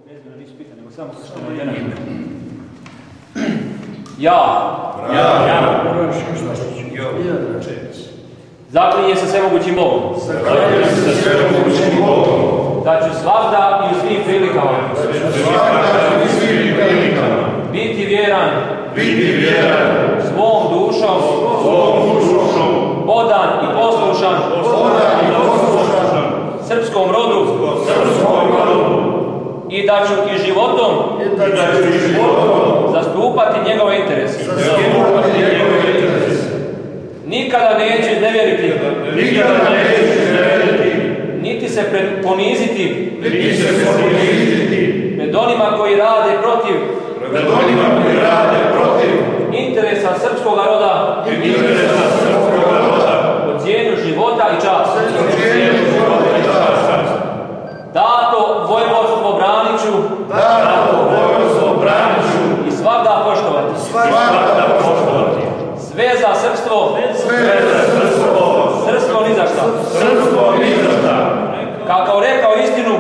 Prezmena nisu pitane, nego samo kršteno ime. Ja. Zaklinje se svemogućim Bogom. Da ću svagda i u svim prilikama biti vjeran svom dušom, odan i poslušan srpskom rodu i da ću i životom zastupati njegove interese. Nikada neću iznevjeriti, niti se poniziti pred onima koji rade protiv interesa srpskog roda po cijenu života i časti. Dato vojvodstvo braniću i svagda poštovati. Sve za srpstvo, srpstvo ni za šta. Kako rekao istinu,